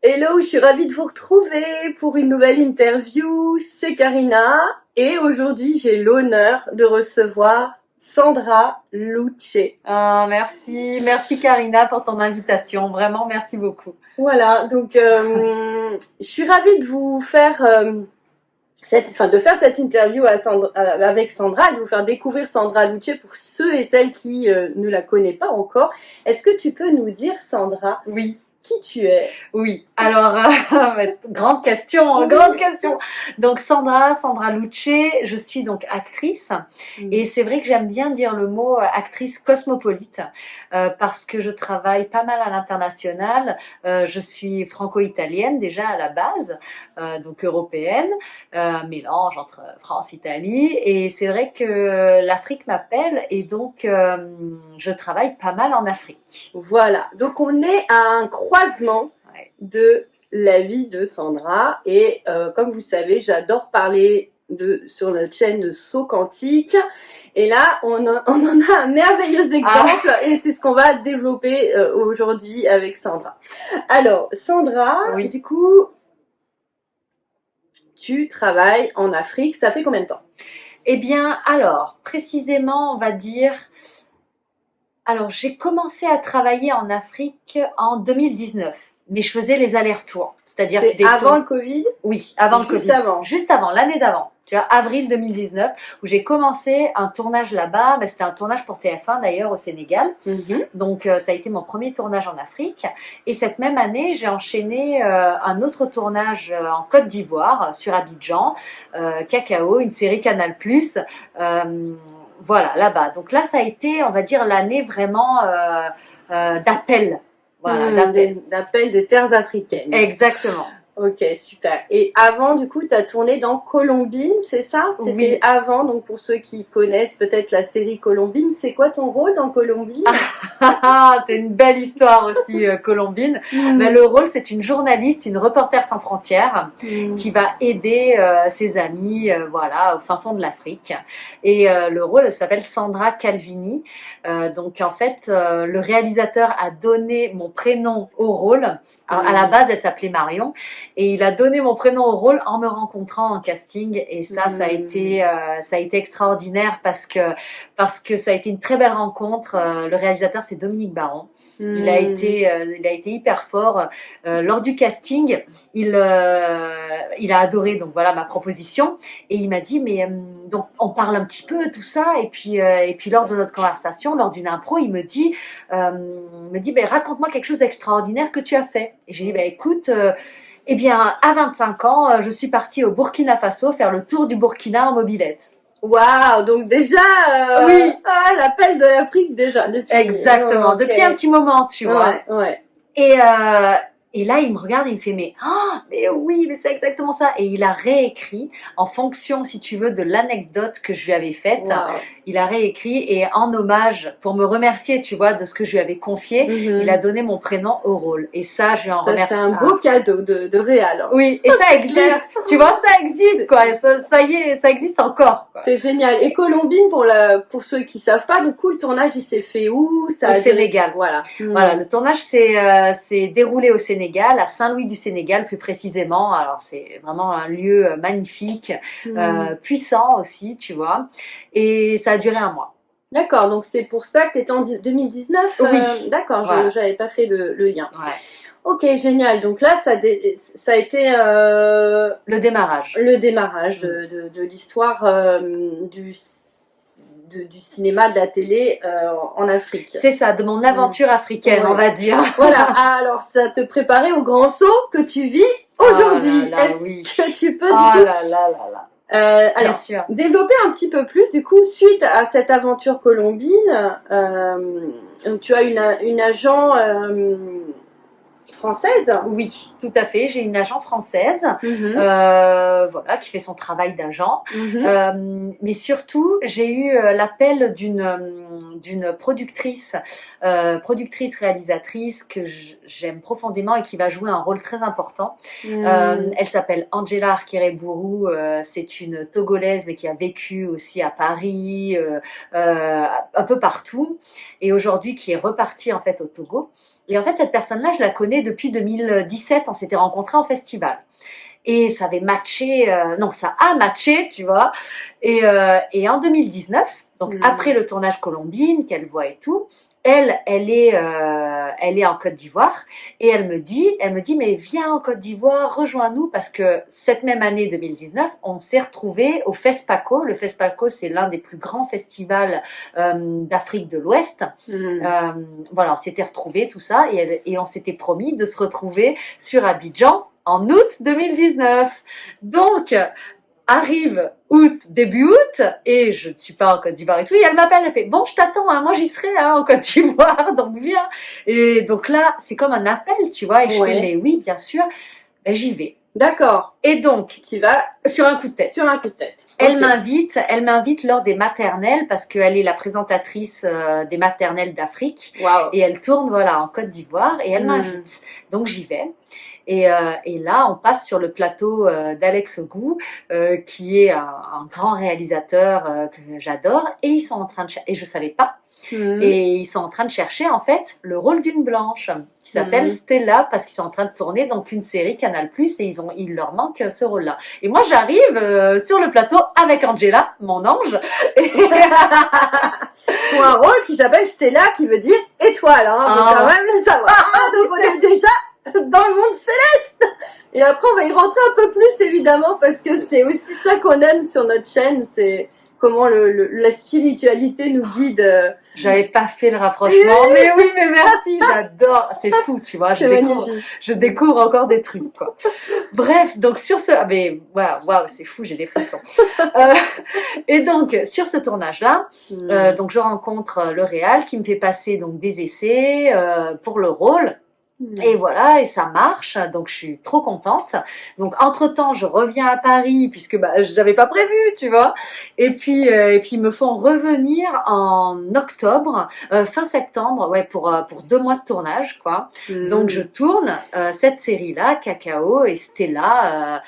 Hello, je suis ravie de vous retrouver pour une nouvelle interview. C'est Karina et aujourd'hui j'ai l'honneur de recevoir Sandra Luce. Merci Karina pour ton invitation, vraiment merci beaucoup. Voilà, donc je suis ravie de vous faire de faire cette interview avec Sandra et de vous faire découvrir Sandra Luce pour ceux et celles qui ne la connaissent pas encore. Est-ce que tu peux nous dire, Sandra, Oui. qui tu es? Oui, alors, grande question, grande question. Donc Sandra Luce, je suis donc actrice et c'est vrai que j'aime bien dire le mot actrice cosmopolite parce que je travaille pas mal à l'international. Je suis franco-italienne déjà à la base, donc européenne, mélange entre France, Italie et c'est vrai que l'Afrique m'appelle et donc je travaille pas mal en Afrique. Voilà, donc on est à un croisement de la vie de Sandra et comme vous savez, j'adore parler sur notre chaîne de saut quantique et là on en a un merveilleux exemple et c'est ce qu'on va développer aujourd'hui avec Sandra. Alors Sandra, oui. Du coup tu travailles en Afrique, ça fait combien de temps? Eh bien alors précisément on va dire, alors j'ai commencé à travailler en Afrique en 2019. Mais je faisais les allers-retours. C'est-à-dire avant le Covid? Oui, avant le Covid. Juste avant. Juste avant, l'année d'avant. Tu vois, avril 2019, où j'ai commencé un tournage là-bas. Ben, c'était un tournage pour TF1 d'ailleurs au Sénégal. Donc ça a été mon premier tournage en Afrique. Et cette même année, j'ai enchaîné un autre tournage en Côte d'Ivoire, sur Abidjan, Cacao, une série Canal+. Voilà, là-bas. Donc là, ça a été, on va dire, l'année vraiment d'appel. Voilà, d'appel des terres africaines. Exactement. Ok, super. Et avant, du coup, tu as tourné dans Colombine, c'est ça? C'était avant, donc pour ceux qui connaissent peut-être la série Colombine, c'est quoi ton rôle dans Colombine? C'est une belle histoire aussi, Colombine. Ben, le rôle, c'est une journaliste, une reporter sans frontières, qui va aider ses amis, voilà, au fin fond de l'Afrique. Et le rôle, elle s'appelle Sandra Calvini. Donc en fait, le réalisateur a donné mon prénom au rôle. Alors, à la base, elle s'appelait Marion. Et il a donné mon prénom au rôle en me rencontrant en casting. Et ça a été extraordinaire parce que ça a été une très belle rencontre. Le réalisateur, c'est Dominique Baron. Il a été hyper fort. Lors du casting, il a adoré donc voilà ma proposition et il m'a dit mais donc on parle un petit peu tout ça et puis lors de notre conversation, lors d'une impro, il me dit ben raconte-moi quelque chose d'extraordinaire que tu as fait. Et j'ai dit ben écoute. Eh bien, à 25 ans, je suis partie au Burkina Faso faire le tour du Burkina en mobilette. Waouh, donc déjà, oui, l'appel de l'Afrique déjà depuis. Exactement, depuis un petit moment, tu vois. Ouais. Et là, il me regarde et il me fait mais oui, mais c'est exactement ça. Et il a réécrit en fonction, si tu veux, de l'anecdote que je lui avais faite. Wow. Il a réécrit et en hommage, pour me remercier, tu vois, de ce que je lui avais confié, il a donné mon prénom au rôle. Et ça, je lui en remercie. C'est un beau cadeau de réal. Hein. Oui, et ça existe. Tu vois, ça existe, quoi. Et ça y est, ça existe encore. C'est génial. Et Colombine, pour ceux qui savent pas, du coup, le tournage, il s'est fait où? Au Sénégal. Voilà. Voilà, le tournage s'est déroulé au Sénégal, à Saint-Louis du Sénégal plus précisément. Alors c'est vraiment un lieu magnifique, puissant aussi, tu vois. Et ça a duré un mois. D'accord, donc c'est pour ça que tu étais en 2019 Oui. D'accord, voilà. Je n'avais pas fait le lien. Ouais. Ok, génial. Donc là, ça a été le démarrage. Le démarrage de l'histoire du cinéma, de la télé en Afrique. C'est ça, de mon aventure africaine, on va dire. Voilà, alors ça te préparait au grand saut que tu vis aujourd'hui. Est-ce que tu peux alors, bien sûr. Développer un petit peu plus, du coup, suite à cette aventure colombine, tu as une agent française? Oui, tout à fait. J'ai une agent française, voilà, qui fait son travail d'agent. Mais surtout, j'ai eu l'appel d'une productrice réalisatrice que j'aime profondément et qui va jouer un rôle très important. Elle s'appelle Angela Arquerebourou. C'est une Togolaise, mais qui a vécu aussi à Paris, un peu partout, et aujourd'hui qui est repartie en fait au Togo. Et en fait, cette personne-là, je la connais depuis 2017. On s'était rencontrés en festival. Et ça avait matché, ça a matché, tu vois. Et en 2019, donc après le tournage Colombine, qu'elle voit et tout, elle est en Côte d'Ivoire et elle me dit, mais viens en Côte d'Ivoire, rejoins-nous parce que cette même année 2019, on s'est retrouvés au FESPACO. Le FESPACO, c'est l'un des plus grands festivals d'Afrique de l'Ouest. Voilà, on s'était retrouvés, tout ça, et on s'était promis de se retrouver sur Abidjan en août 2019. Donc, arrive début août, et je ne suis pas en Côte d'Ivoire et tout, et elle m'appelle, elle fait, bon, je t'attends, hein, moi j'y serai en Côte d'Ivoire, donc viens. Et donc là, c'est comme un appel, tu vois, et je fais, mais oui, bien sûr, ben, j'y vais. D'accord. Et donc, tu vas sur un coup de tête. Sur un coup de tête. Elle m'invite lors des maternelles parce qu'elle est la présentatrice des maternelles d'Afrique. Wow. Et elle tourne, voilà, en Côte d'Ivoire, et elle m'invite. Donc j'y vais. Et là, on passe sur le plateau d'Alex Ogou, qui est un grand réalisateur que j'adore. Et ils sont en train de et je savais pas. Et ils sont en train de chercher en fait le rôle d'une blanche qui s'appelle Stella parce qu'ils sont en train de tourner donc une série Canal+, et il leur manque ce rôle-là. Et moi j'arrive sur le plateau avec Angela, mon ange, pour un rôle qui s'appelle Stella, qui veut dire étoile, hein, faut quand même le savoir. Donc on est déjà dans le monde céleste. Et après on va y rentrer un peu plus évidemment parce que c'est aussi ça qu'on aime sur notre chaîne, c'est comment la spiritualité nous guide. J'avais pas fait le rapprochement, mais oui, mais merci, j'adore, c'est fou, tu vois, je découvre encore des trucs, quoi. Bref, donc sur ce, mais waouh, c'est fou, j'ai des frissons. Et donc sur ce tournage-là, donc je rencontre le réal qui me fait passer donc des essais pour le rôle. Et voilà, et ça marche, donc je suis trop contente. Donc entre-temps, je reviens à Paris puisque j'avais pas prévu, tu vois. Et puis ils me font revenir en octobre, fin septembre, ouais, pour 2 mois de tournage, quoi. Donc je tourne cette série-là, Cacao, et Stella,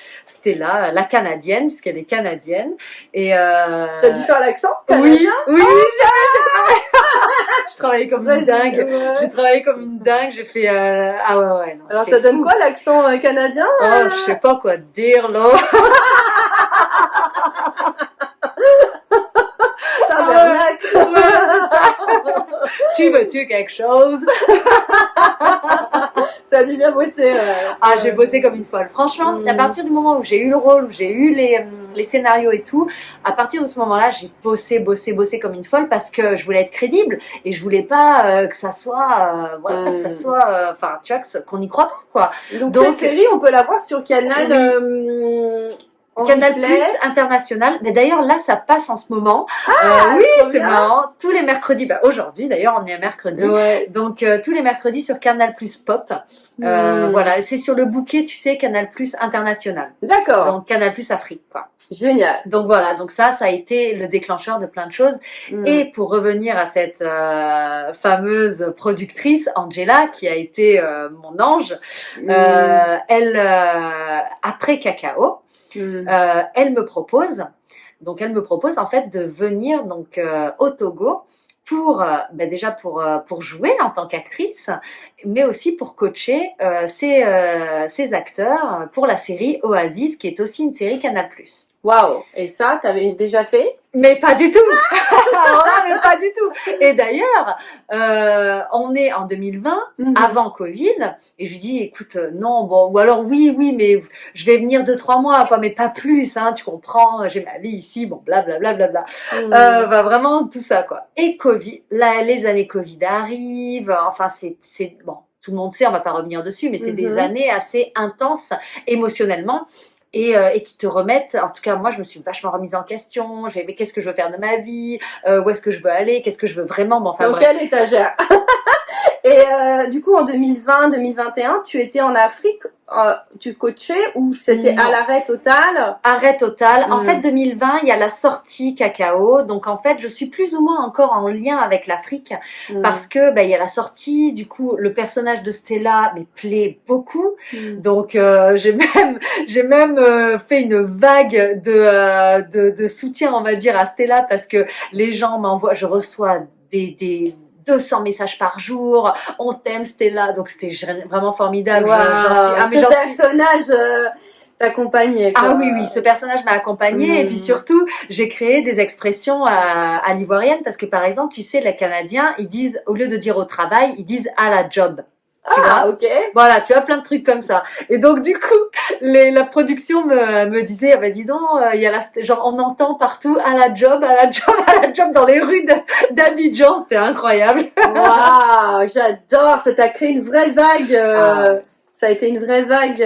la canadienne, puisqu'elle est canadienne. Et t'as dû faire l'accent canadien? Oui. Je travaillais comme une dingue. Ouais. J'ai travaillé comme une dingue. J'ai fait ouais. Non, alors ça donne fou. Quoi l'accent canadien? Oh, je sais pas quoi dire là. Tu veux-tu quelque chose? T'as dû bien bosser. J'ai bossé comme une folle. Franchement, à partir du moment où j'ai eu le rôle, où j'ai eu les scénarios et tout, à partir de ce moment-là, j'ai bossé comme une folle parce que je voulais être crédible et je voulais pas que ça soit, enfin, tu vois, qu'on n'y croit pas, quoi. Donc cette série, on peut la voir sur Canal. Canal Plus international, mais d'ailleurs là ça passe en ce moment. Oui, c'est marrant. Tous les mercredis, aujourd'hui d'ailleurs on est à mercredi, donc tous les mercredis sur Canal Plus Pop. Voilà, c'est sur le bouquet, tu sais, Canal Plus international. D'accord. Donc Canal Plus Afrique, quoi. Génial. Donc voilà, donc ça a été le déclencheur de plein de choses. Et pour revenir à cette fameuse productrice Angela qui a été mon ange, elle après Cacao. Elle me propose en fait de venir donc au Togo pour déjà pour jouer en tant qu'actrice, mais aussi pour coacher ces acteurs pour la série Oasis, qui est aussi une série Canal+. Waouh! Et ça, t'avais déjà fait? Mais pas du tout. Alors là, mais pas du tout. Et d'ailleurs, on est en 2020, avant Covid, et je lui dis, écoute, non, bon, ou alors oui, mais je vais venir 2-3 mois, quoi, mais pas plus, hein, tu comprends, j'ai ma vie ici, bon, blablabla. Vraiment tout ça, quoi. Et Covid, là, les années Covid arrivent, enfin, c'est bon, tout le monde sait, on va pas revenir dessus, mais c'est des années assez intenses émotionnellement. Et qui te remettent, en tout cas moi je me suis vachement remise en question, mais qu'est-ce que je veux faire de ma vie, où est-ce que je veux aller, qu'est-ce que je veux vraiment, dans quelle étagère? Et du coup en 2020-2021 tu étais en Afrique, tu coachais ou c'était à l'arrêt total? Arrêt total. En fait 2020 il y a la sortie Cacao, donc en fait je suis plus ou moins encore en lien avec l'Afrique parce que il y a la sortie, du coup le personnage de Stella me plaît beaucoup, donc j'ai même fait une vague de soutien, on va dire, à Stella parce que les gens m'envoient, je reçois des 200 messages par jour, on t'aime Stella, donc c'était vraiment formidable. Wow. Ce personnage t'accompagnait. Ah oui, ce personnage m'a accompagnée et puis surtout, j'ai créé des expressions à l'ivoirienne parce que par exemple, tu sais, les Canadiens, ils disent, au lieu de dire au travail, ils disent à la job. Tu vois, ok. Voilà, tu as plein de trucs comme ça. Et donc du coup, la production me disait, ah ben dis donc, il y a genre on entend partout à la job, à la job, à la job dans les rues d'Abidjan, c'était incroyable. Waouh, j'adore, ça t'a créé une vraie vague. Ça a été une vraie vague.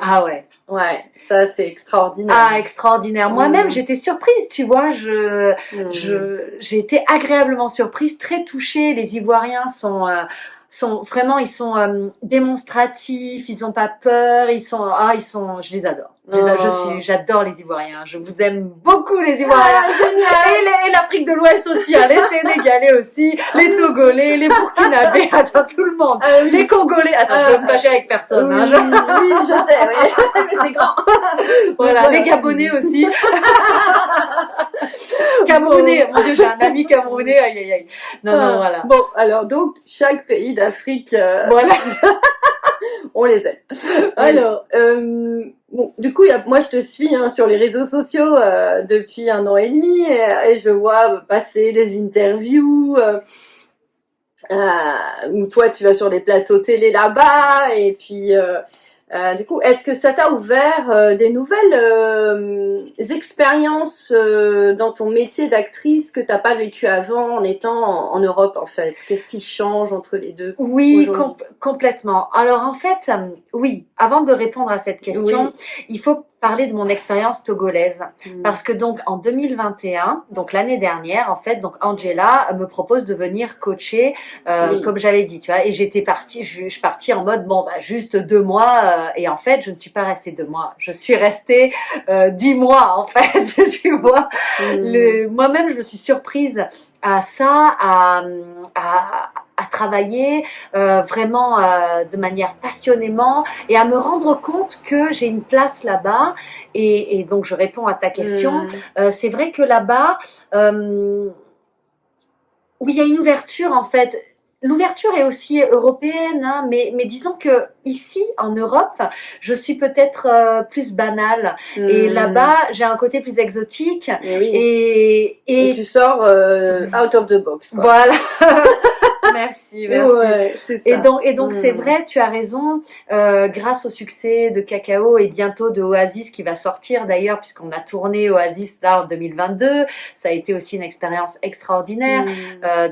Ah ouais. Ouais, ça c'est extraordinaire. Ah, extraordinaire. Moi-même, j'étais surprise, tu vois. J'ai été agréablement surprise, très touchée. Les Ivoiriens sont vraiment, ils sont démonstratifs, ils ont pas peur, je les adore. J'adore les Ivoiriens. Je vous aime beaucoup, les Ivoiriens. Ah, génial. Et l'Afrique de l'Ouest aussi, hein, les Sénégalais aussi, les Togolais, les Burkinabés, attends, tout le monde. Oui. Les Congolais, attends, je vais me fâcher avec personne. Oui, hein, oui, je sais, oui. Mais c'est grand. Voilà, les Gabonais aussi. Camerounais, mon Dieu, j'ai un ami camerounais, aïe aïe aïe. Non, voilà. Bon, alors donc, chaque pays d'Afrique, voilà. on les aime. Alors, bon, du coup, moi je te suis sur les réseaux sociaux depuis 1 an et demi et je vois passer des interviews où toi tu vas sur des plateaux télé là-bas et puis du coup, est-ce que ça t'a ouvert des nouvelles expériences dans ton métier d'actrice que t'as pas vécu avant en étant en Europe en fait? Qu'est-ce qui change entre les deux? Oui, complètement. Alors en fait, oui, avant de répondre à cette question, il faut parler de mon expérience togolaise parce que donc en 2021, donc l'année dernière en fait, donc Angela me propose de venir coacher comme j'avais dit, tu vois, et je suis partie en mode bon bah juste 2 mois et en fait je ne suis pas restée 2 mois, je suis restée 10 mois en fait, tu vois. Moi-même je me suis surprise à ça, à travailler vraiment de manière passionnément et à me rendre compte que j'ai une place là-bas et donc je réponds à ta question. C'est vrai que là-bas, oui, il y a une ouverture en fait. L'ouverture est aussi européenne, hein, mais disons que ici, en Europe, je suis peut-être plus banale. Et là-bas, j'ai un côté plus exotique. Et tu sors out of the box. Quoi. Voilà. Merci. Ouais, c'est ça. Et donc c'est vrai, tu as raison. Grâce au succès de Cacao et bientôt de Oasis qui va sortir d'ailleurs, puisqu'on a tourné Oasis là en 2022, ça a été aussi une expérience extraordinaire.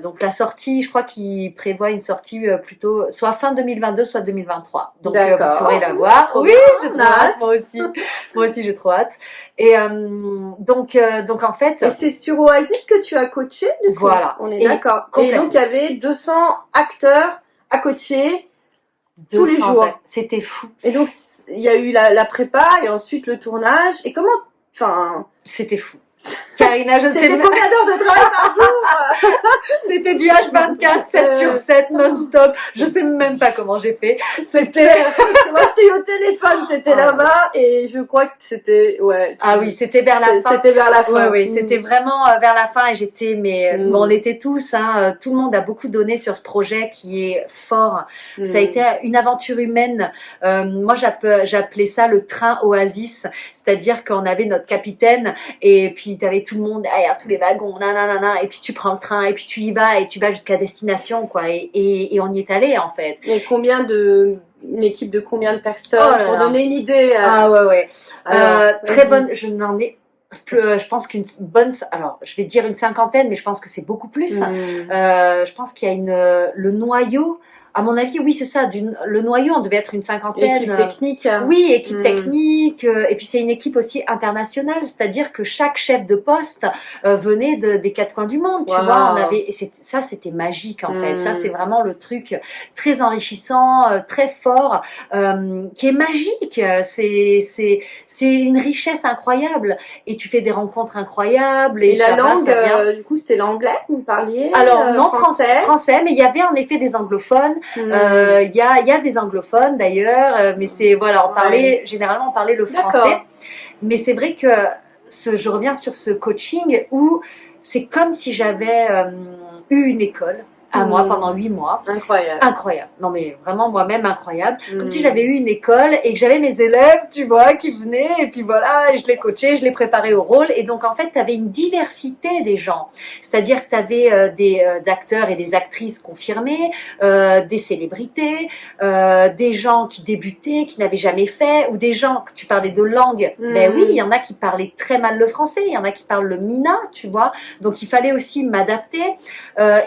Donc la sortie, je crois qu'il prévoit une sortie plutôt soit fin 2022, soit 2023. Donc vous pourrez la voir. Oui, j'ai trop hâte. Moi aussi, j'ai trop hâte. Et donc en fait. Et c'est sur Oasis que tu as coaché, du coup. Voilà. On est d'accord. Et donc il y avait 200 acteurs à coacher tous les jours. C'était fou. Et donc il y a eu la prépa et ensuite le tournage. Et comment, enfin. C'était fou. Karina, je ne sais C'était combien d'heures de travail par jour? C'était du H24, 7 sur 7, non-stop. Je sais même pas comment j'ai fait. C'était... Parce que moi, je t'ai eu au téléphone, t'étais là-bas, et je crois que c'était, Ah oui, c'était vers la fin. C'était vers la fin. Oui, c'était vraiment vers la fin, et j'étais, bon, on était tous, hein, tout le monde a beaucoup donné sur ce projet qui est fort. Ça a été une aventure humaine. Moi, j'appelais ça le train Oasis, c'est-à-dire qu'on avait notre capitaine, et puis t'avais tout le monde derrière tous les wagons, et puis tu prends le train, et puis tu y vas, et tu vas jusqu'à destination, quoi, et on y est allé, en fait. Et une équipe de combien de personnes, pour donner une idée? Ah ouais. Alors, très bonne, je pense alors je vais dire une 50aine, mais je pense que c'est beaucoup plus. Je pense qu'il y a le noyau. À mon avis, oui, c'est ça. Le noyau, on devait être une 50aine. Équipe technique. Oui, équipe technique. Et puis, c'est une équipe aussi internationale. C'est-à-dire que chaque chef de poste venait des 4 coins du monde. Tu vois, ça, c'était magique, en fait. Ça, c'est vraiment le truc très enrichissant, très fort, qui est magique. C'est une richesse incroyable. Et tu fais des rencontres incroyables. Et la langue, du coup, c'était l'anglais que vous parliez? Alors, non, français, mais il y avait en effet des anglophones. Il y a des anglophones d'ailleurs, mais généralement on parlait le français. Mais c'est vrai que je reviens sur ce coaching où c'est comme si j'avais eu une école à moi pendant 8 mois. Incroyable. Incroyable. Non mais vraiment moi-même incroyable. Comme si j'avais eu une école et que j'avais mes élèves, tu vois, qui venaient et puis voilà, et je les coachais, je les préparais au rôle. Et donc en fait, tu avais une diversité des gens. C'est-à-dire que tu avais des acteurs et des actrices confirmés, des célébrités, des gens qui débutaient, qui n'avaient jamais fait, ou des gens, tu parlais de langue. Ben oui, il y en a qui parlaient très mal le français, il y en a qui parlent le mina, tu vois. Donc il fallait aussi m'adapter.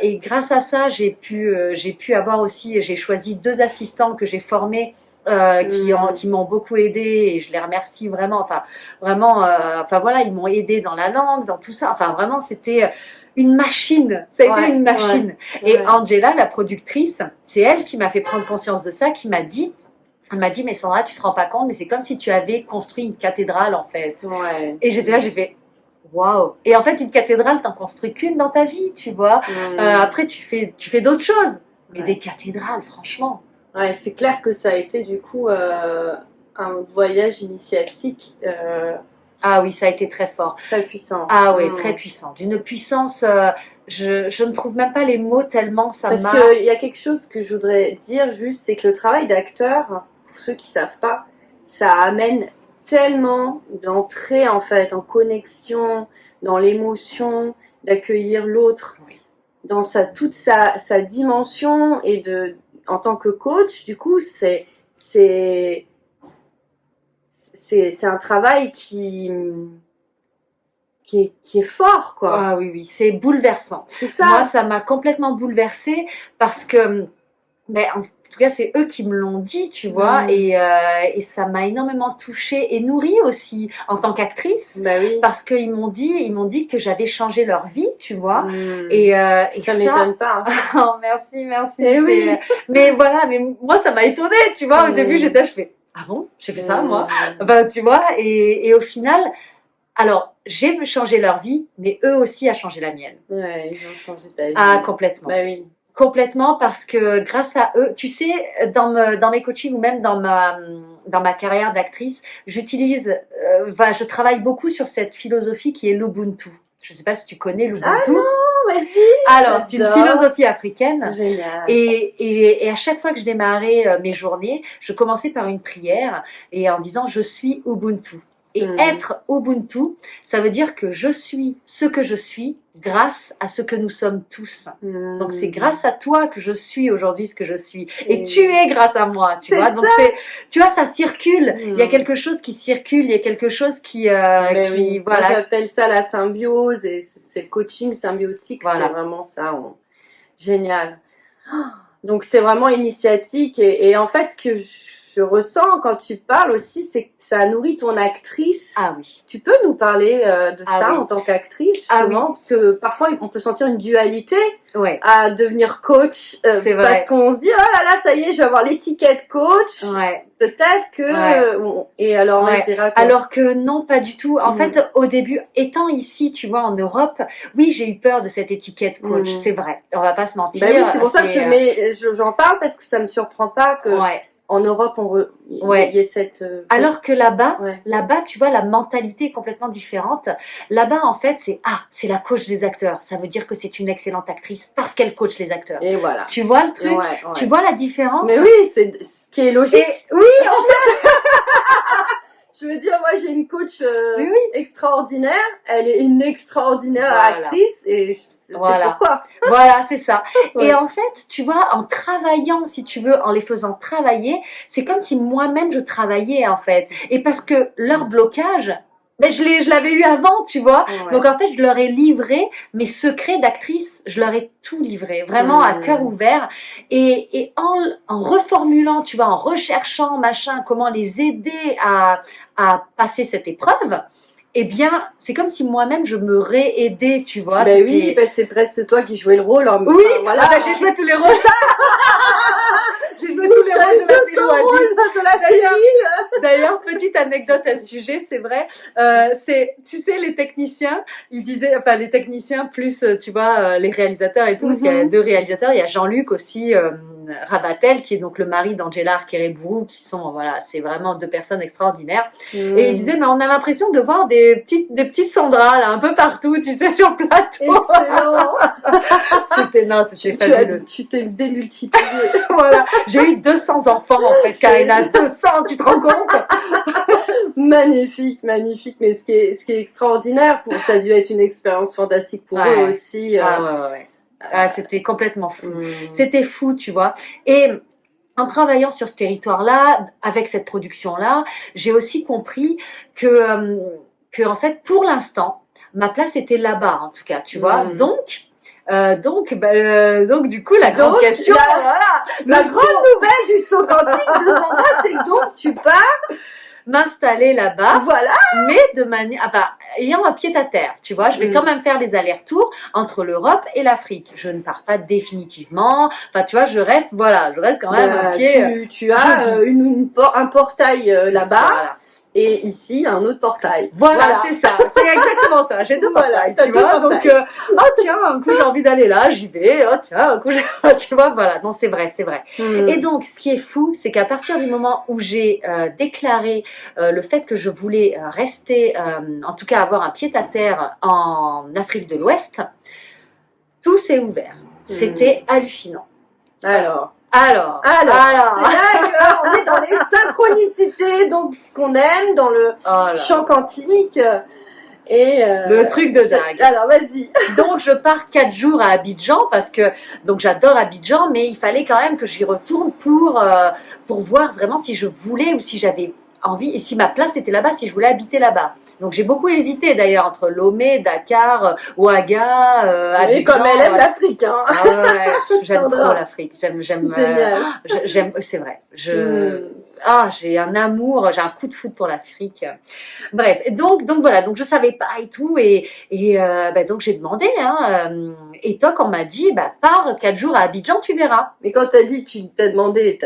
Et grâce à ça, j'ai pu avoir aussi, j'ai choisi 2 assistants que j'ai formés qui m'ont beaucoup aidé et je les remercie vraiment. Enfin voilà, ils m'ont aidé dans la langue, dans tout ça. Enfin vraiment, c'était une machine. Ça a été une machine. Et Angela, la productrice, c'est elle qui m'a fait prendre conscience de ça, qui m'a dit. Elle m'a dit, mais Sandra, tu te rends pas compte, mais c'est comme si tu avais construit une cathédrale en fait. Et j'étais là, j'ai fait. Waouh! Et en fait, une cathédrale, t'en construis qu'une dans ta vie, tu vois. Après, tu fais d'autres choses. Mais des cathédrales, franchement. Ouais, c'est clair que ça a été du coup un voyage initiatique. Ah oui, ça a été très fort. Très puissant. Ah oui, très puissant. D'une puissance, je ne trouve même pas les mots tellement ça m'a... Parce qu'il y a quelque chose que je voudrais dire juste, c'est que le travail d'acteur, pour ceux qui savent pas, ça amène tellement d'entrer en fait en connexion, dans l'émotion, d'accueillir l'autre dans toute sa dimension et en tant que coach, du coup, c'est un travail qui est fort, quoi. Ah oui, c'est bouleversant. C'est ça. Moi, ça m'a complètement bouleversée parce que, en tout cas, c'est eux qui me l'ont dit, tu vois, et ça m'a énormément touchée et nourrie aussi en tant qu'actrice, parce qu'ils m'ont dit que j'avais changé leur vie, tu vois, et ça m'étonne pas. Oh, merci. Mais voilà, mais moi, ça m'a étonnée, tu vois. Au début, je fais, ah bon, j'ai fait ça, moi, enfin, tu vois, et au final. Alors, j'ai changé leur vie, mais eux aussi a changé la mienne. Ouais, ils ont changé ta vie. Ah, complètement. Bah oui. Complètement, parce que grâce à eux, tu sais, dans mes coachings ou même dans ma carrière d'actrice, je travaille beaucoup sur cette philosophie qui est l'Ubuntu. Je ne sais pas si tu connais l'Ubuntu. Ah non, vas-y. Alors, c'est une philosophie africaine. Génial. Et à chaque fois que je démarrais mes journées, je commençais par une prière et en disant je suis Ubuntu. Et être Ubuntu, ça veut dire que je suis ce que je suis grâce à ce que nous sommes tous. Donc c'est grâce à toi que je suis aujourd'hui ce que je suis. Et tu es grâce à moi, tu vois. Donc tu vois, ça circule. Il y a quelque chose qui circule, il y a quelque chose qui voilà. Moi, j'appelle ça la symbiose et c'est le coaching symbiotique, c'est vraiment ça. Génial. Donc c'est vraiment initiatique et en fait ce que je ressens quand tu parles aussi, c'est que ça nourrit ton actrice. Ah oui. Tu peux nous parler de ça en tant qu'actrice, justement, parce que parfois on peut sentir une dualité à devenir coach, parce qu'on se dit oh là là, ça y est, je vais avoir l'étiquette coach. Peut-être que et alors vas-y, raconte. Alors que non, pas du tout. En fait, au début, étant ici, tu vois, en Europe, oui, j'ai eu peur de cette étiquette coach. C'est vrai. On va pas se mentir. Bah oui, c'est pour ça que j'en parle parce que ça me surprend pas que. En Europe, il y a cette... Alors que là-bas, tu vois, la mentalité est complètement différente. Là-bas, en fait, c'est la coach des acteurs. Ça veut dire que c'est une excellente actrice parce qu'elle coach les acteurs. Et voilà. Tu vois le truc? Tu vois la différence? Mais oui, c'est ce qui est logique. Oui, en fait. Je veux dire, moi, j'ai une coach extraordinaire. Elle est une extraordinaire actrice et c'est pourquoi. Voilà, c'est ça. Et en fait, tu vois, en travaillant, si tu veux, en les faisant travailler, c'est comme si moi-même je travaillais, en fait. Et parce que leur blocage, je l'avais eu avant, tu vois. Donc, en fait, je leur ai livré mes secrets d'actrice. Je leur ai tout livré, vraiment à cœur ouvert. Et en reformulant, tu vois, en recherchant, comment les aider à passer cette épreuve, eh bien, c'est comme si moi-même je me réaidais, tu vois. Oui, c'est presque toi qui jouais le rôle. Oui, voilà. J'ai joué tous les rôles. J'ai joué tous les T'as eu 200 roses de la série. D'ailleurs, petite anecdote à ce sujet, c'est vrai. Tu sais, les techniciens, ils disaient, enfin les techniciens plus, tu vois, les réalisateurs et tout, parce qu'il y a 2 réalisateurs. Il y a Jean-Luc aussi, Rabatel, qui est donc le mari d'Angela Arqueré-Bourou, qui sont, voilà, c'est vraiment 2 personnes extraordinaires. Et il disait, mais on a l'impression de voir des petits Sandra, là, un peu partout, tu sais, sur le plateau. Excellent. C'était fabuleux. Tu t'es démultiplié. Voilà. J'ai eu 200 enfants, en fait, Karina. 200, tu te rends compte? Magnifique, magnifique. Mais ce qui est extraordinaire, ça a dû être une expérience fantastique pour eux aussi. Ouais. C'était complètement fou. C'était fou, tu vois. Et en travaillant sur ce territoire-là, avec cette production-là, j'ai aussi compris que en fait, pour l'instant, ma place était là-bas, en tout cas, tu vois. Donc, du coup, la grande question, la grande nouvelle du saut quantique de Sandra, c'est que donc tu pars m'installer là-bas, voilà, mais de manière, ayant un pied à terre, tu vois, je vais quand même faire les allers-retours entre l'Europe et l'Afrique. Je ne pars pas définitivement, tu vois, je reste quand même un pied. Tu as un portail là-bas. Voilà. Et ici, un autre portail. Voilà. C'est ça. C'est exactement ça. J'ai 2 portails, tu vois. Donc, tiens, un coup j'ai envie d'aller là, j'y vais. Oh, tiens, un coup tu vois, voilà. Non, c'est vrai. Et donc, ce qui est fou, c'est qu'à partir du moment où j'ai déclaré le fait que je voulais rester, en tout cas avoir un pied-à-terre en Afrique de l'Ouest, tout s'est ouvert. C'était hallucinant. Alors, c'est là qu'on est dans les synchronicités donc qu'on aime dans le chant quantique et le truc de dingue. Alors vas-y. Donc je pars 4 jours à Abidjan parce que donc j'adore Abidjan, mais il fallait quand même que j'y retourne pour voir vraiment si je voulais ou si j'avais envie et si ma place était là-bas, si je voulais habiter là-bas. Donc j'ai beaucoup hésité d'ailleurs entre Lomé, Dakar, Ouaga, Abidjan. Et comme elle aime l'Afrique, hein. Ah ouais, j'aime trop l'Afrique. J'aime, c'est vrai. J'ai un amour, j'ai un coup de foudre pour l'Afrique. Bref, donc voilà, donc je savais pas et tout et donc j'ai demandé et toi quand on m'a dit pars 4 jours à Abidjan, tu verras. Mais quand t'as demandé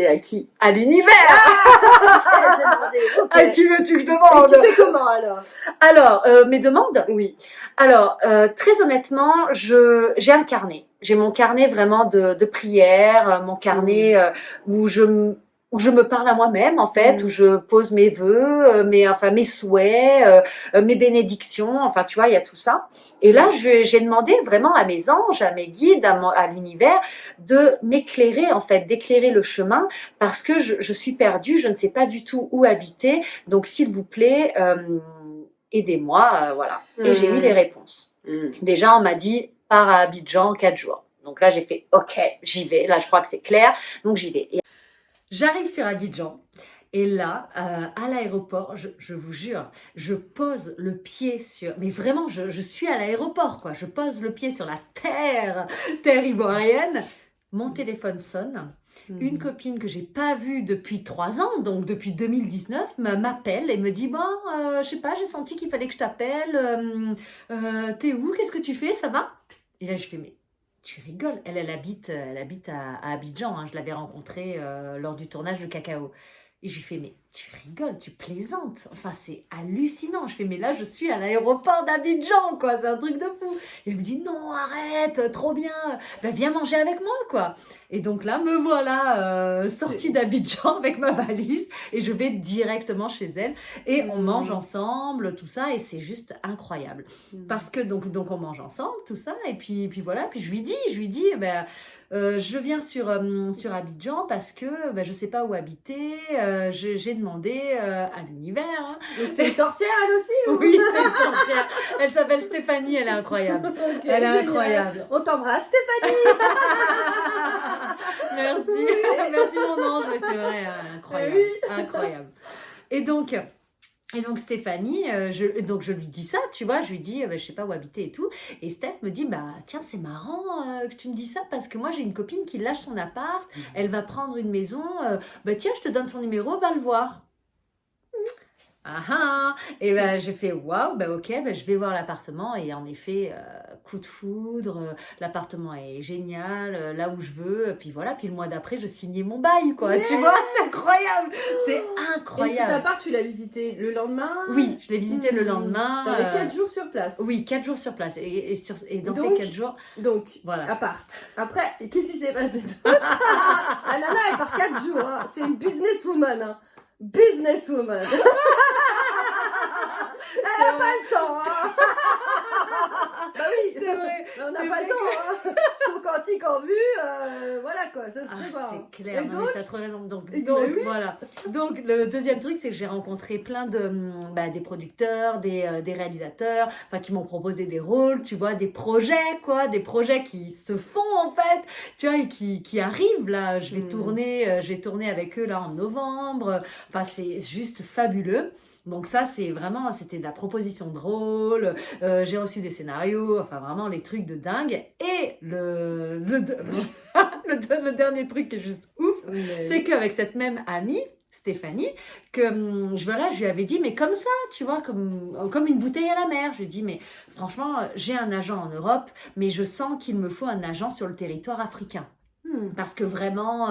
à qui? À l'univers. J'ai demandé. Okay. À qui veux-tu que je demande? Et tu fais comment alors? Alors, mes demandes? Oui. Alors, très honnêtement, j'ai un carnet. J'ai mon carnet vraiment de prières, mon carnet où je me parle à moi-même en fait, où je pose mes vœux, mes souhaits, mes bénédictions, enfin tu vois, il y a tout ça. Et là, j'ai demandé vraiment à mes anges, à mes guides, à l'univers, de m'éclairer en fait, d'éclairer le chemin, parce que je suis perdue, je ne sais pas du tout où habiter. Donc s'il vous plaît, aidez-moi, voilà. Et j'ai eu les réponses. Déjà, on m'a dit pars à Abidjan 4 jours. Donc là, j'ai fait ok, j'y vais. Là, je crois que c'est clair, donc j'y vais. Et j'arrive sur Abidjan. Et là, à l'aéroport, je vous jure, je pose le pied sur... Mais vraiment, je suis à l'aéroport, quoi. Je pose le pied sur la terre ivoirienne. Mon téléphone sonne. Une copine que j'ai pas vue depuis 3 ans, donc depuis 2019, m'appelle et me dit « Bon, je sais pas, j'ai senti qu'il fallait que je t'appelle. T'es où? Qu'est-ce que tu fais? Ça va ?» Et là, je fais « Mais... tu rigoles, elle habite à Abidjan, hein. Je l'avais rencontrée lors du tournage de Cacao. » Et je lui fais « Mais tu rigoles, tu plaisantes. Enfin, c'est hallucinant. » Je fais « Mais là, je suis à l'aéroport d'Abidjan, quoi. C'est un truc de fou. » Et elle me dit « Non, arrête, trop bien. Viens manger avec moi, quoi. » Et donc là, me voilà sortie d'Abidjan avec ma valise et je vais directement chez elle et on mange ensemble, tout ça, et c'est juste incroyable. Parce que donc on mange ensemble, tout ça, et puis voilà, puis je lui dis, je viens sur Abidjan parce que je sais pas où habiter, j'ai demandé à l'univers. Hein. Donc c'est une sorcière elle aussi? Oui, c'est une sorcière. Elle s'appelle Stéphanie, elle est incroyable. Okay, elle est incroyable. On t'embrasse Stéphanie. Merci mon ange, mais c'est vrai, incroyable. Et donc Stéphanie, je lui dis ça, tu vois, je lui dis, je sais pas où habiter et tout, et Steph me dit, tiens, c'est marrant que tu me dis ça, parce que moi j'ai une copine qui lâche son appart, elle va prendre une maison, tiens, je te donne son numéro, va le voir. Et ben j'ai fait waouh, ben ok, ben je vais voir l'appartement et en effet coup de foudre, l'appartement est génial, là où je veux, puis voilà, puis le mois d'après je signais mon bail quoi, tu vois, c'est incroyable, c'est incroyable. Et cet appart tu l'as visité le lendemain? Oui, je l'ai visité le lendemain. T'avais 4 jours sur place? Oui, 4 jours sur place et dans donc, ces 4 jours. Donc, voilà. Appart. Après, qu'est-ce qui s'est passé? La nana elle part 4 jours, hein. C'est une businesswoman, hein. Businesswoman. Elle n'a pas le temps, hein. Bah oui, c'est vrai. On n'a pas le temps, hein. Saut quantique en vue, voilà quoi, ça se prépare. C'est clair, non, mais t'as trop raison. Donc oui. voilà. Donc le deuxième truc, c'est que j'ai rencontré plein de des producteurs, des réalisateurs, enfin qui m'ont proposé des rôles, tu vois, des projets quoi, des projets qui se font en fait, tu vois, et qui arrivent là. Je vais tourner avec eux là en novembre. Enfin c'est juste fabuleux. Donc ça, c'était de la proposition de rôle, j'ai reçu des scénarios, enfin vraiment les trucs de dingue. Et le dernier truc qui est juste ouf, c'est qu'avec cette même amie, Stéphanie, que je lui avais dit, mais comme ça, tu vois, comme une bouteille à la mer. Je lui ai dit, mais franchement, j'ai un agent en Europe, mais je sens qu'il me faut un agent sur le territoire africain. Parce que vraiment,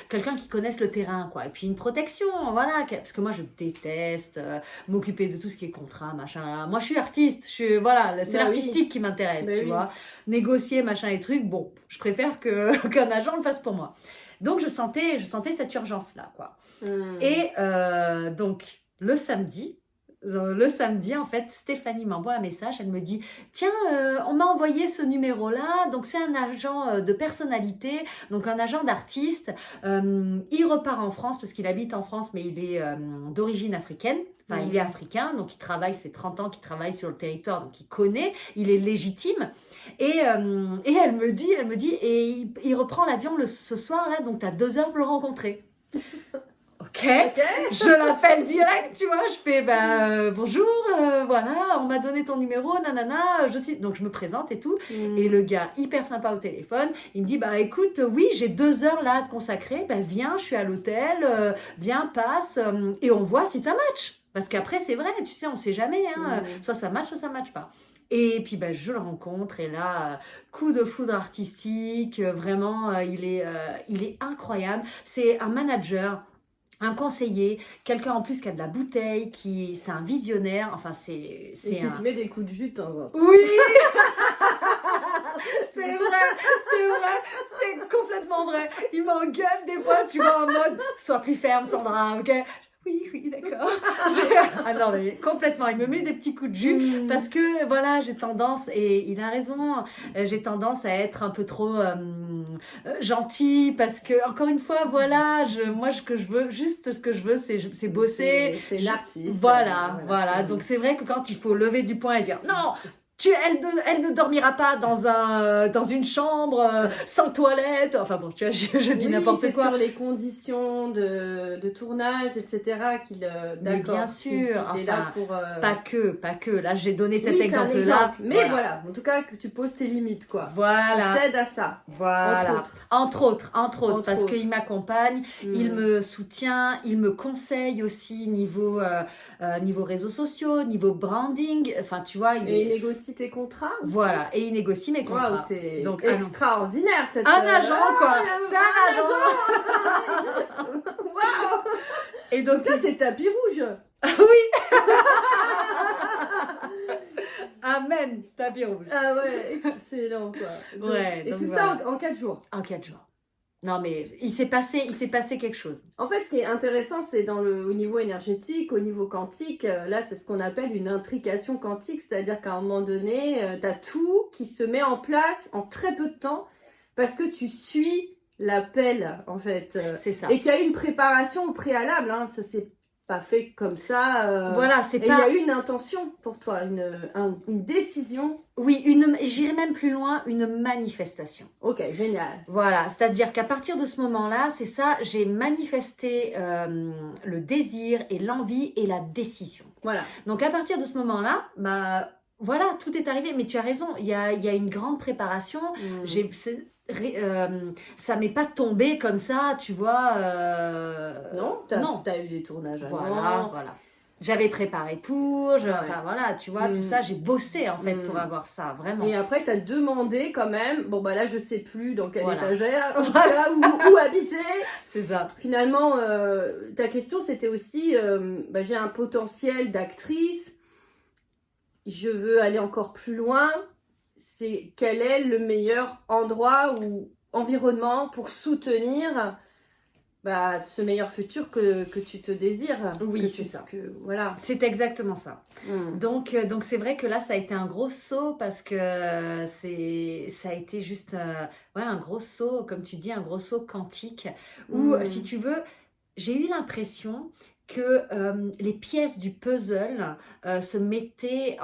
quelqu'un qui connaisse le terrain, quoi. Et puis une protection, voilà. Parce que moi, je déteste m'occuper de tout ce qui est contrat, machin. Là. Moi, je suis artiste. C'est l'artistique qui m'intéresse, tu vois. Négocier, machin et trucs, bon, je préfère qu'un agent le fasse pour moi. Donc, je sentais cette urgence-là, quoi. Et donc, le samedi, en fait, Stéphanie m'envoie un message. Elle me dit, tiens, on m'a envoyé ce numéro-là. Donc, c'est un agent de personnalité, donc un agent d'artiste. Il repart en France parce qu'il habite en France, mais il est d'origine africaine. Enfin, il est africain, donc il travaille, ça fait 30 ans qu'il travaille sur le territoire, donc il connaît, il est légitime. Et elle me dit, et il reprend l'avion ce soir-là, donc tu as 2 heures pour le rencontrer. Ok, je l'appelle direct, tu vois, je fais bonjour, voilà, on m'a donné ton numéro, nanana, donc je me présente et tout, et le gars hyper sympa au téléphone, il me dit écoute, oui, j'ai 2 heures là à te consacrer, viens, je suis à l'hôtel, viens, passe, et on voit si ça match, parce qu'après c'est vrai, tu sais, on sait jamais, hein, soit ça match, soit ça match pas. Et puis je le rencontre et là, coup de foudre artistique, vraiment, il est incroyable, c'est un manager, un conseiller, quelqu'un en plus qui a de la bouteille, c'est un visionnaire, enfin c'est qui te met des coups de jus de temps en temps. Oui. c'est vrai, c'est complètement vrai. Il m'engueule des fois, tu vois, en mode, sois plus ferme Sandra, ok? Oui, d'accord. Ah non, mais complètement, il me met des petits coups de jus parce que, voilà, j'ai tendance, et il a raison, j'ai tendance à être un peu trop gentille parce que, encore une fois, voilà, ce que je veux, c'est bosser. C'est l'artiste. Voilà. Donc, c'est vrai que quand il faut lever du poing et dire non, elle ne dormira pas dans une chambre sans toilette. Enfin bon, tu vois, je dis n'importe quoi. C'est sur les conditions de tournage, etc. Mais bien sûr, il est là pour... Pas que. Là, j'ai donné cet exemple-là. Mais voilà, en tout cas, que tu poses tes limites, quoi. Voilà. On t'aide à ça. Voilà. Entre autres, parce qu'il m'accompagne, il me soutient, il me conseille aussi niveau réseaux sociaux, niveau branding. Enfin, tu vois, il négocie tes contrats aussi. Voilà, et il négocie mes contrats. Wow, c'est donc extraordinaire cette... Un agent, quoi. C'est un agent. Waouh. Et donc là, c'est tapis rouge. Oui. Amen, tapis rouge. Ah ouais, excellent, quoi. Donc, tout ça en 4 jours. En 4 jours. Non, mais il s'est passé quelque chose. En fait, ce qui est intéressant, c'est au niveau énergétique, au niveau quantique. Là, c'est ce qu'on appelle une intrication quantique. C'est-à-dire qu'à un moment donné, tu as tout qui se met en place en très peu de temps parce que tu suis l'appel, en fait. C'est ça. Et qu'il y a une préparation au préalable. Hein. Ça, c'est pas fait comme ça. Voilà, c'est pas... Et il y a eu une intention pour toi, une décision. Oui, j'irai même plus loin, une manifestation. Ok, génial. Voilà, c'est-à-dire qu'à partir de ce moment-là, c'est ça, j'ai manifesté le désir et l'envie et la décision. Voilà. Donc à partir de ce moment-là, voilà, tout est arrivé. Mais tu as raison, il y a une grande préparation. Ça m'est pas tombé comme ça, tu vois. Non, t'as eu des tournages avant. Voilà. J'avais préparé enfin voilà, tu vois, tout ça, j'ai bossé en fait pour avoir ça, vraiment. Et après, tu as demandé quand même, bon bah là je sais plus dans quelle étagère, en tout cas, où habiter. C'est ça. Finalement, ta question c'était aussi, j'ai un potentiel d'actrice, je veux aller encore plus loin, c'est quel est le meilleur endroit ou environnement pour soutenir ce meilleur futur que tu te désires. Oui, c'est ça. Voilà. C'est exactement ça. Donc c'est vrai que là, ça a été un gros saut parce que ça a été juste un gros saut, comme tu dis, un gros saut quantique où, si tu veux, j'ai eu l'impression que les pièces du puzzle se mettaient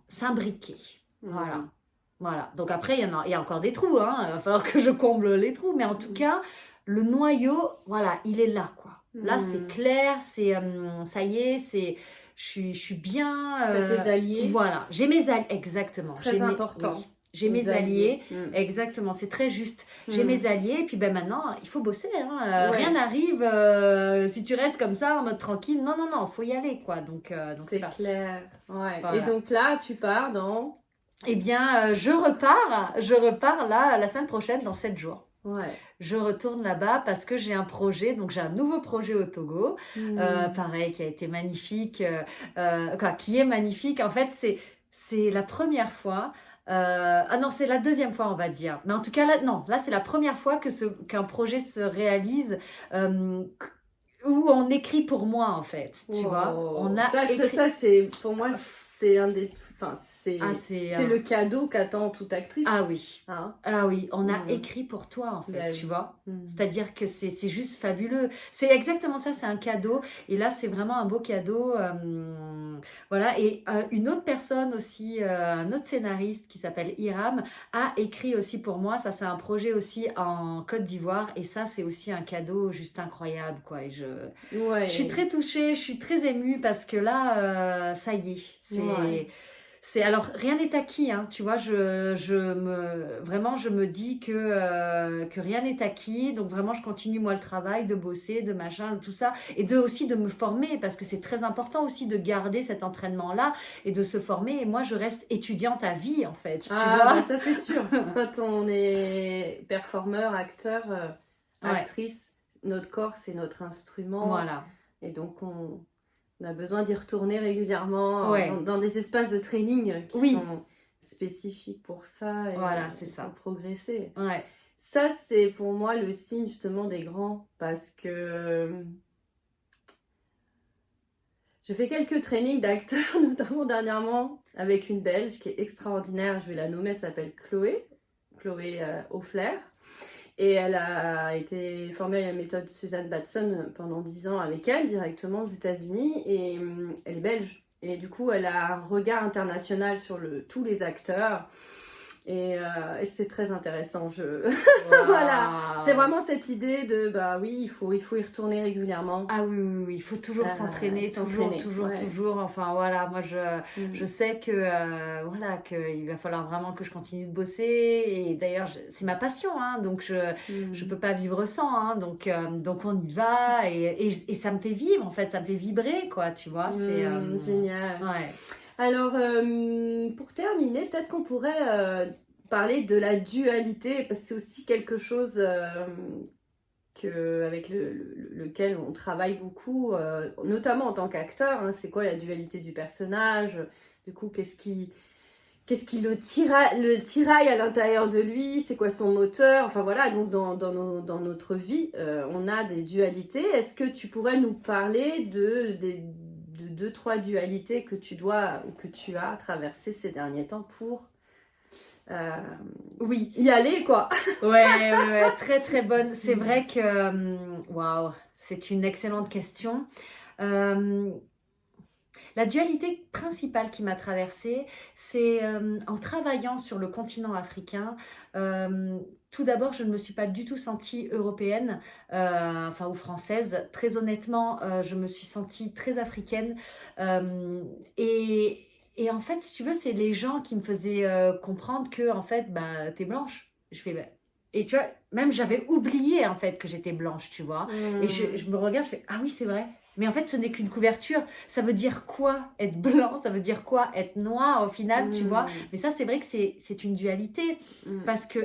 s'imbriquaient. Voilà. Donc après, il y a encore des trous, hein. Il va falloir que je comble les trous, mais en tout cas, le noyau, voilà, il est là, quoi. Là, c'est clair, ça y est, je suis bien. T'as tes alliés. Voilà, j'ai mes alliés, exactement. C'est très important. Oui, j'ai mes alliés, exactement, c'est très juste. J'ai mes alliés, et puis maintenant, il faut bosser. Hein. Rien n'arrive si tu restes comme ça, en mode tranquille. Non, faut y aller, quoi. Donc c'est clair. Ouais. Voilà. Et donc là, tu pars dans... Eh bien, je repars là, la semaine prochaine, dans 7 jours. Ouais. Je retourne là-bas parce que j'ai un projet, donc j'ai un nouveau projet au Togo, pareil, qui a été magnifique, qui est magnifique. En fait, c'est la première fois, non, c'est la deuxième fois, on va dire. Mais en tout cas, là c'est la première fois qu'un projet se réalise, où on écrit pour moi, en fait, tu vois. On a ça, c'est, pour moi, c'est un des... Enfin, c'est le cadeau qu'attend toute actrice. Ah oui. Ah oui, on a écrit pour toi, en fait, tu vois. C'est-à-dire que c'est juste fabuleux. C'est exactement ça, c'est un cadeau. Et là, c'est vraiment un beau cadeau. Voilà. Et une autre personne aussi, un autre scénariste qui s'appelle Hiram, a écrit aussi pour moi. Ça, c'est un projet aussi en Côte d'Ivoire. Et ça, c'est aussi un cadeau juste incroyable, quoi. Et je suis très touchée, je suis très émue parce que là, ça y est, alors rien n'est acquis, hein, tu vois. Vraiment, je me dis que rien n'est acquis, donc vraiment, je continue moi le travail de bosser, de machin, de tout ça, et aussi de me former parce que c'est très important aussi de garder cet entraînement-là et de se former. Et moi, je reste étudiante à vie, en fait. Tu vois ça c'est sûr. Quand on est performeur, acteur, actrice. Notre corps, c'est notre instrument. Voilà. Et donc, on a besoin d'y retourner régulièrement dans des espaces de training qui sont spécifiques pour ça. Et c'est ça. Pour progresser. Ouais. Ça, c'est pour moi le signe justement des grands. Parce que j'ai fait quelques trainings d'acteurs, notamment dernièrement, avec une Belge qui est extraordinaire. Je vais la nommer, elle s'appelle Chloé Aufler. Et elle a été formée à la méthode Suzanne Batson pendant 10 ans avec elle, directement aux États-Unis. Et elle est belge. Et du coup, elle a un regard international sur tous les acteurs. Et c'est très intéressant. Voilà. C'est vraiment cette idée de, oui, il faut y retourner régulièrement. Ah oui, il faut toujours s'entraîner, toujours. Enfin, voilà, moi, je sais qu'il va falloir vraiment que je continue de bosser. Et d'ailleurs, c'est ma passion, hein, donc je peux pas vivre sans. Hein, donc on y va. Et ça me fait vivre, en fait. Ça me fait vibrer, quoi, tu vois. C'est génial. Ouais. Alors, pour terminer, peut-être qu'on pourrait parler de la dualité, parce que c'est aussi quelque chose avec lequel on travaille beaucoup, notamment en tant qu'acteur. Hein, c'est quoi la dualité du personnage? Du coup, qu'est-ce qui le tiraille à l'intérieur de lui? C'est quoi son moteur? Enfin voilà, donc dans notre vie, on a des dualités. Est-ce que tu pourrais nous parler de 2-3 dualités que tu as traversées ces derniers temps pour y aller, quoi? Ouais, très très bonne. C'est vrai que waouh, c'est une excellente question. La dualité principale qui m'a traversée, c'est en travaillant sur le continent africain. Tout d'abord, je ne me suis pas du tout sentie européenne, ou française. Très honnêtement, je me suis sentie très africaine. Et en fait, si tu veux, c'est les gens qui me faisaient comprendre que, en fait, t'es blanche. Je fais, et tu vois, même j'avais oublié, en fait, que j'étais blanche, tu vois. Et je me regarde, je fais, ah oui, c'est vrai. Mais en fait, ce n'est qu'une couverture. Ça veut dire quoi être blanc? Ça veut dire quoi être noir au final, tu vois? Mais ça, c'est vrai que c'est une dualité. Parce que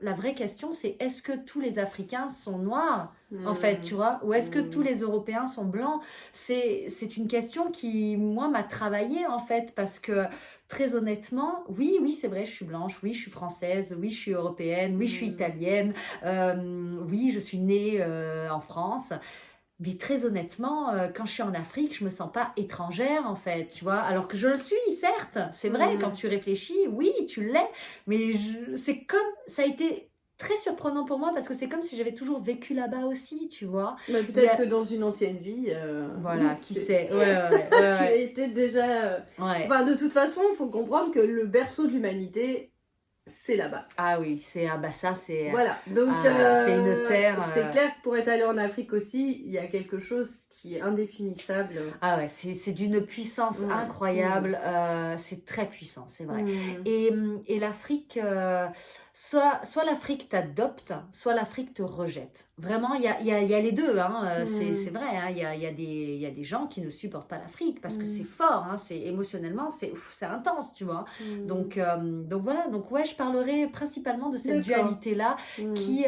la vraie question, c'est est-ce que tous les Africains sont noirs? En fait, tu vois, ou est-ce que tous les Européens sont blancs? C'est une question qui, moi, m'a travaillée, en fait, parce que, très honnêtement, oui, c'est vrai, je suis blanche, oui, je suis française, oui, je suis européenne, oui, je suis italienne, oui, je suis née en France. Mais très honnêtement, quand je suis en Afrique, je me sens pas étrangère, en fait, tu vois. Alors que je le suis, certes, c'est vrai, quand tu réfléchis, oui, tu l'es. Mais c'est comme, ça a été très surprenant pour moi parce que c'est comme si j'avais toujours vécu là-bas aussi, tu vois. Mais peut-être que dans une ancienne vie... Voilà, qui sait. Tu as été déjà... Enfin, de toute façon, il faut comprendre que le berceau de l'humanité, c'est là-bas. Ah oui, ça, c'est... Voilà, donc c'est une terre... C'est clair que pour être allé en Afrique aussi, il y a quelque chose qui est indéfinissable. Ah ouais, c'est d'une puissance incroyable. C'est très puissant, c'est vrai. Et l'Afrique, soit l'Afrique t'adopte, soit l'Afrique te rejette. Vraiment, il y a les deux. Hein. C'est vrai, hein. Il y a des gens qui ne supportent pas l'Afrique parce que c'est fort, hein. C'est émotionnellement, c'est intense, tu vois. Donc voilà, donc ouais, je parlerai principalement de cette dualité-là qui...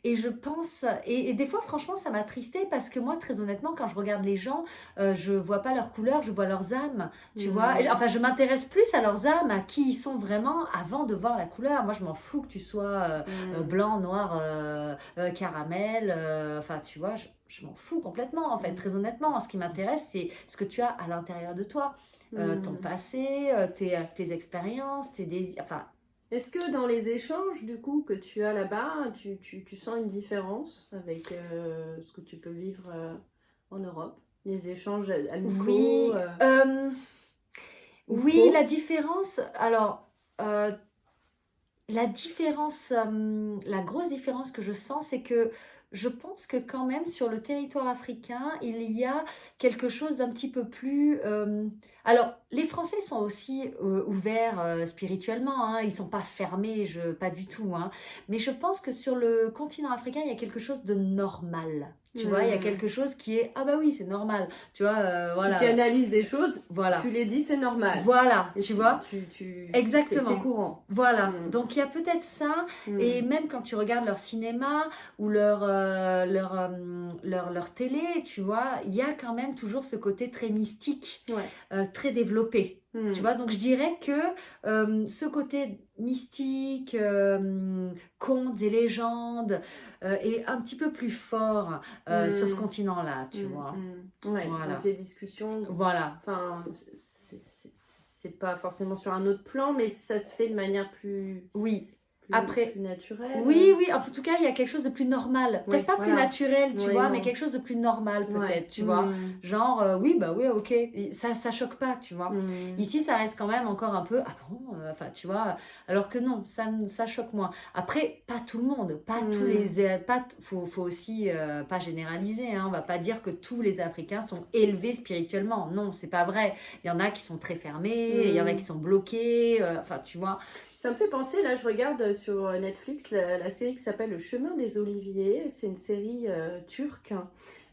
et je pense, et des fois, franchement, ça m'a attristé parce que moi, très honnêtement, quand je regarde les gens, je vois pas leur couleur, je vois leurs âmes, tu vois. Enfin, je m'intéresse plus à leurs âmes, à qui ils sont vraiment avant de voir la couleur. Moi, je m'en fous que tu sois blanc, noir, caramel, enfin, tu vois, je m'en fous complètement, en fait, très honnêtement. Ce qui m'intéresse, c'est ce que tu as à l'intérieur de toi. Ton passé, tes expériences, tes désirs, enfin... Est-ce que dans les échanges, du coup, que tu as là-bas, tu sens une différence avec ce que tu peux vivre en Europe? Les échanges amicaux Oui, la différence... Alors, la différence... la grosse différence que je sens, c'est que je pense que quand même, sur le territoire africain, il y a quelque chose d'un petit peu plus... Alors, les Français sont aussi ouverts spirituellement, hein. Ils sont pas fermés, pas du tout. Hein. Mais je pense que sur le continent africain, il y a quelque chose de normal. Tu vois, il y a quelque chose qui est... Ah bah oui, c'est normal. Tu vois, voilà. Tu analyses des choses, voilà. Tu les dis, c'est normal. Voilà, tu vois. Exactement. C'est courant. Voilà, donc il y a peut-être ça, et même quand tu regardes leur cinéma ou leur télé, tu vois, il y a quand même toujours ce côté très mystique, très développé. Tu vois, donc je dirais que ce côté mystique, contes et légendes est un petit peu plus fort sur ce continent-là, tu vois. Ouais, voilà. Donc les discussions... Voilà. Enfin, c'est pas forcément sur un autre plan, mais ça se fait de manière plus... Oui. Plus naturel. Oui, en tout cas, il y a quelque chose de plus normal. Peut-être pas plus naturel, tu vois, mais quelque chose de plus normal, peut-être, tu vois. Genre, oui, ok. Ça choque pas, tu vois. Ici, ça reste quand même encore un peu, ah bon, enfin, tu vois. Alors que non, ça choque moins. Après, pas tout le monde, pas tous les, faut aussi pas généraliser, hein. On va pas dire que tous les Africains sont élevés spirituellement. Non, c'est pas vrai. Il y en a qui sont très fermés, il y en a qui sont bloqués, enfin, tu vois. Ça me fait penser, là je regarde sur Netflix la série qui s'appelle Le Chemin des Oliviers. C'est une série turque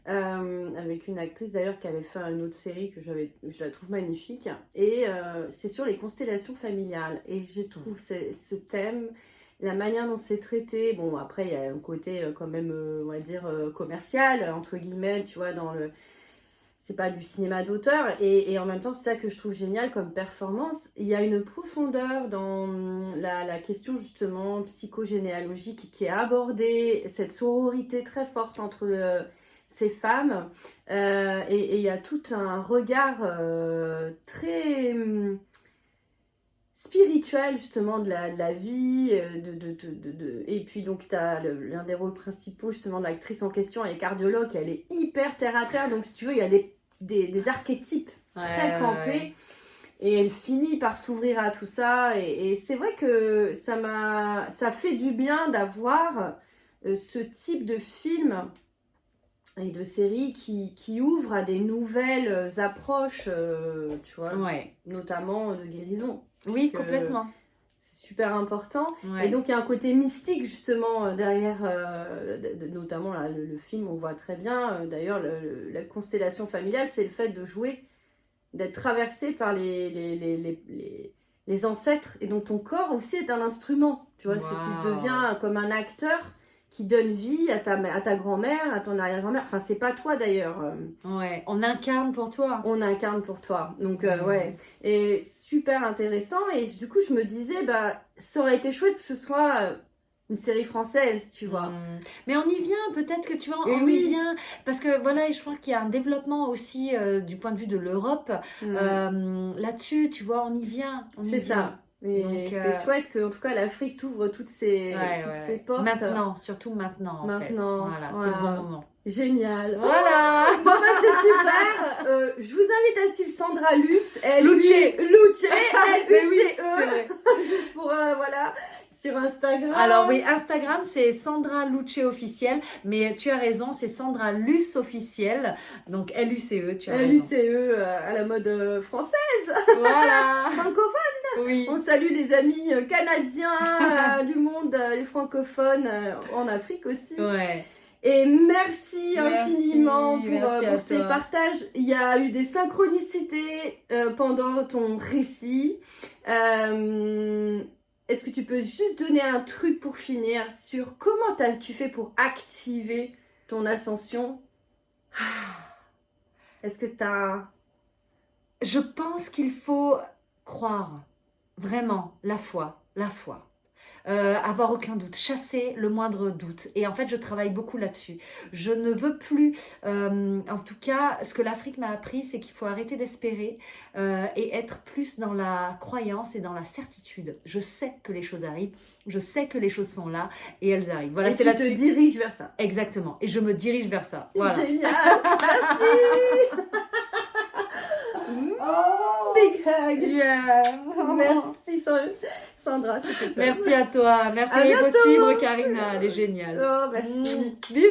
avec une actrice d'ailleurs qui avait fait une autre série que je la trouve magnifique. Et c'est sur les constellations familiales. Et je trouve ce thème, la manière dont c'est traité, bon après il y a un côté quand même, on va dire, commercial, entre guillemets, tu vois, dans le... C'est pas du cinéma d'auteur et en même temps c'est ça que je trouve génial comme performance. Il y a une profondeur dans la question justement psychogénéalogique qui est abordée, cette sororité très forte entre ces femmes et il y a tout un regard très spirituel justement de la vie et puis donc tu as l'un des rôles principaux justement de l'actrice en question, elle est cardiologue, elle est hyper terre à terre, donc si tu veux il y a des archétypes très campés et elle finit par s'ouvrir à tout ça et c'est vrai que ça fait du bien d'avoir ce type de film et de séries qui ouvrent à des nouvelles approches, tu vois, notamment de guérison. Oui, complètement. C'est super important. Ouais. Et donc, il y a un côté mystique, justement, derrière, notamment là, le film, on voit très bien. D'ailleurs, la constellation familiale, c'est le fait de jouer, d'être traversé par les ancêtres. Et donc, ton corps aussi est un instrument. Tu vois, c'est tu deviens comme un acteur qui donne vie à ta grand-mère, à ton arrière-grand-mère. Enfin, c'est pas toi d'ailleurs. Ouais, on incarne pour toi. On incarne pour toi. Donc, ouais. Et super intéressant. Et du coup, je me disais, bah, ça aurait été chouette que ce soit une série française, tu vois. Mais on y vient, peut-être que tu vois, on y vient. Parce que voilà, je crois qu'il y a un développement aussi du point de vue de l'Europe. Là-dessus, tu vois, on y vient. C'est ça. Et c'est chouette que, en tout cas, l'Afrique t'ouvre toutes ces portes. Maintenant, surtout maintenant, en fait. Voilà, c'est le bon moment. Génial. Voilà. Bon, bah, c'est super. Je vous invite à suivre Sandra Luce. Luce. L-U-C-E. Juste pour, voilà, sur Instagram. Alors oui, Instagram, c'est Sandra Luce officielle. Mais tu as raison, c'est Sandra Luce officielle. Donc L-U-C-E, tu as raison. L-U-C-E à la mode française. Voilà. Francophone. Oui. On salue les amis canadiens du monde, les francophones en Afrique aussi. Ouais. Et merci infiniment pour ces partages. Il y a eu des synchronicités pendant ton récit. Est-ce que tu peux juste donner un truc pour finir sur comment tu fais pour activer ton ascension? Est-ce que tu as... Je pense qu'il faut croire. Vraiment, la foi. Avoir aucun doute, chasser le moindre doute. Et en fait, je travaille beaucoup là-dessus. Je ne veux plus, en tout cas, ce que l'Afrique m'a appris, c'est qu'il faut arrêter d'espérer et être plus dans la croyance et dans la certitude. Je sais que les choses arrivent, je sais que les choses sont là et elles arrivent. Voilà, et tu te diriges vers ça. Exactement. Et je me dirige vers ça. Voilà. Génial. Merci. Big hug. Yeah. Merci Sandra, c'était top. Merci à toi. Merci de suivre Karina, elle est géniale. Oh, merci. Bisous.